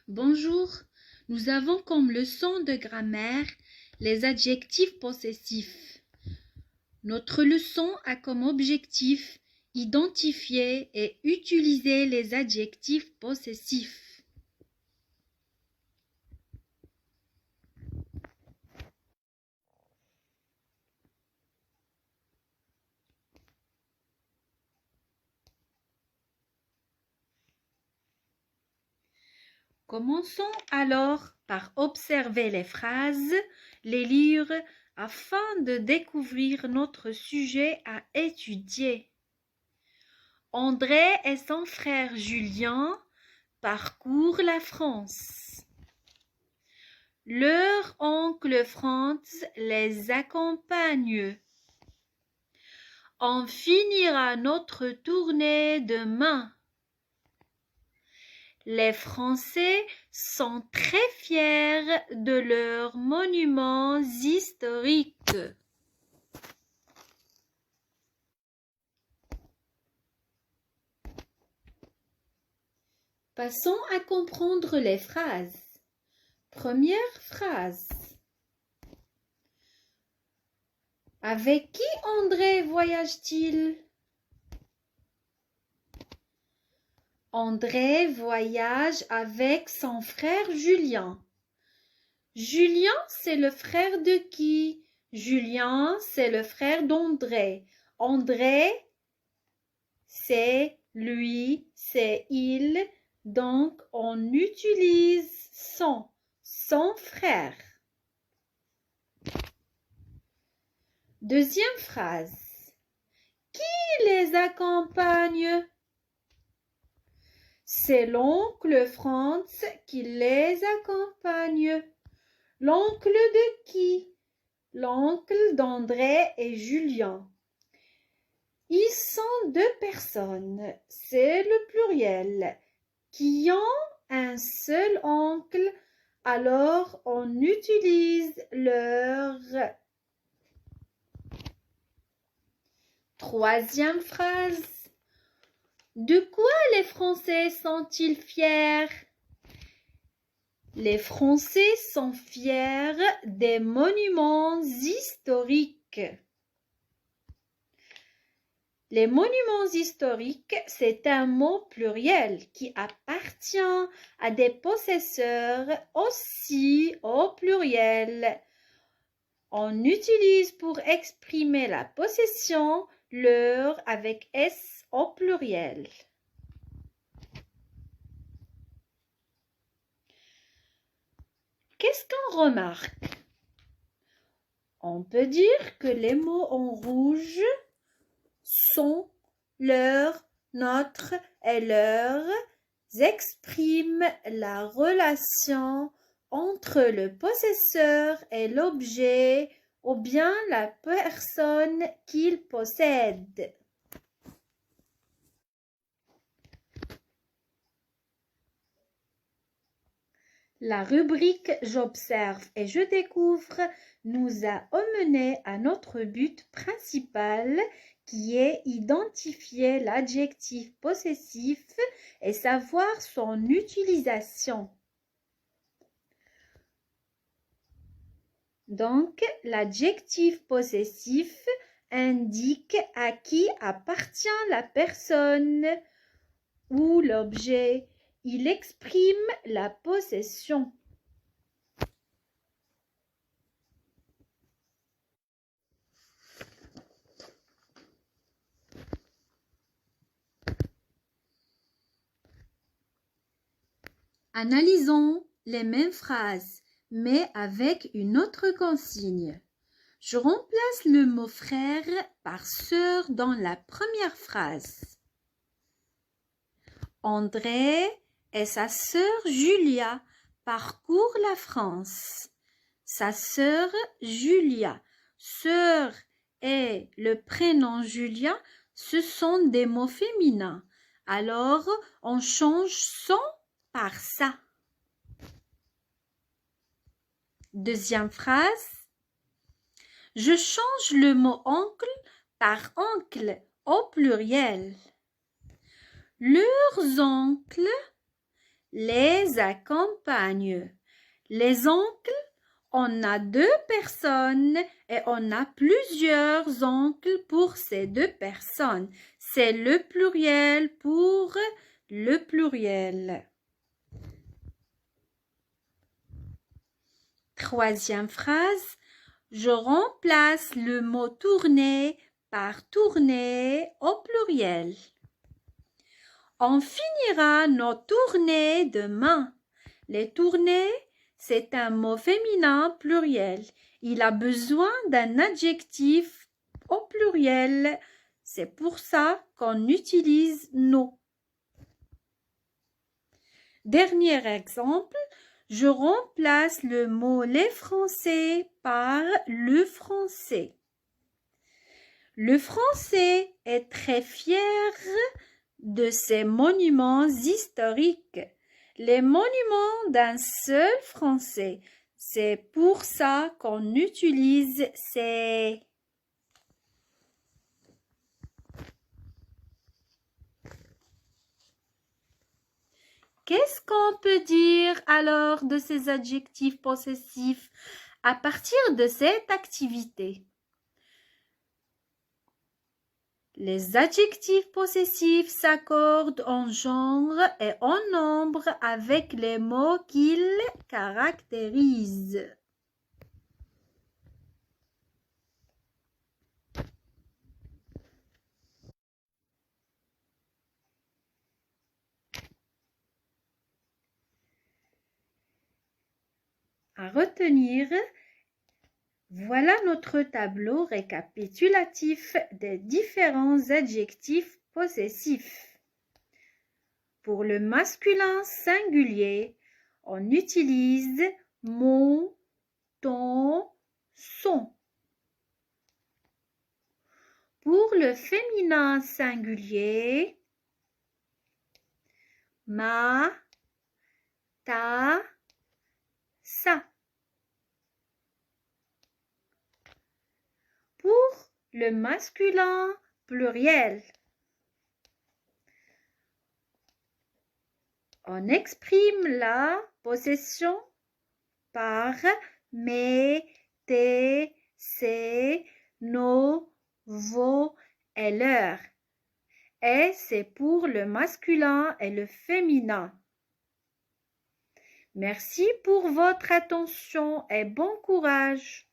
Bonjour, nous avons comme leçon de grammaire les adjectifs possessifs. Notre leçon a comme objectif identifier et utiliser les adjectifs possessifs. Commençons alors par observer les phrases, les lire afin de découvrir notre sujet à étudier. André et son frère Julien parcourent la France. Leur oncle Franz les accompagne. On finira notre tournée demain. Les Français sont très fiers de leurs monuments historiques. Passons à comprendre les phrases. Première phrase. Avec qui André voyage-t-il? André voyage avec son frère Julien. Julien, c'est le frère de qui? Julien, c'est le frère d'André. André, c'est lui, c'est il. Donc, on utilise son frère. Deuxième phrase. Qui les accompagne? C'est l'oncle Franz qui les accompagne. L'oncle de qui? L'oncle d'André et Julien. Ils sont deux personnes, c'est le pluriel, qui ont un seul oncle, alors on utilise leur. Troisième phrase. De quoi les Français sont-ils fiers? Les Français sont fiers des monuments historiques. Les monuments historiques, c'est un mot pluriel qui appartient à des possesseurs aussi au pluriel. On utilise pour exprimer la possession leur avec S au pluriel. Qu'est-ce qu'on remarque? On peut dire que les mots en rouge sont, leur, notre et leurs expriment la relation entre le possesseur et l'objet ou bien la personne qu'il possède. La rubrique J'observe et je découvre nous a emmené à notre but principal qui est identifier l'adjectif possessif et savoir son utilisation. Donc, l'adjectif possessif indique à qui appartient la personne ou l'objet. Il exprime la possession. Analysons les mêmes phrases, mais avec une autre consigne. Je remplace le mot frère par sœur dans la première phrase. André et sa sœur Julia parcourent la France. Sa sœur Julia, sœur et le prénom Julia, ce sont des mots féminins. Alors, on change son par ça. Deuxième phrase. Je change le mot oncle par oncle au pluriel. Leurs oncles les accompagnent. Les oncles, on a 2 personnes et on a plusieurs oncles pour ces 2 personnes. C'est le pluriel pour le pluriel. Troisième phrase, je remplace le mot tourner par tourner au pluriel. On finira nos tournées demain. Les tournées, c'est un mot féminin pluriel. Il a besoin d'un adjectif au pluriel. C'est pour ça qu'on utilise nos. Dernier exemple, je remplace le mot les Français par le français. Le français est très fier de ses monuments historiques. Les monuments d'un seul français. C'est pour ça qu'on utilise ces. Qu'est-ce qu'on peut dire alors de ces adjectifs possessifs à partir de cette activité? Les adjectifs possessifs s'accordent en genre et en nombre avec les mots qu'ils caractérisent. À retenir, voilà notre tableau récapitulatif des différents adjectifs possessifs. Pour le masculin singulier, on utilise mon, ton, son. Pour le féminin singulier, ma, ta, ça. Pour le masculin pluriel, on exprime la possession par mes, tes, ses, nos, vos et leurs. Et c'est pour le masculin et le féminin. Merci pour votre attention et bon courage.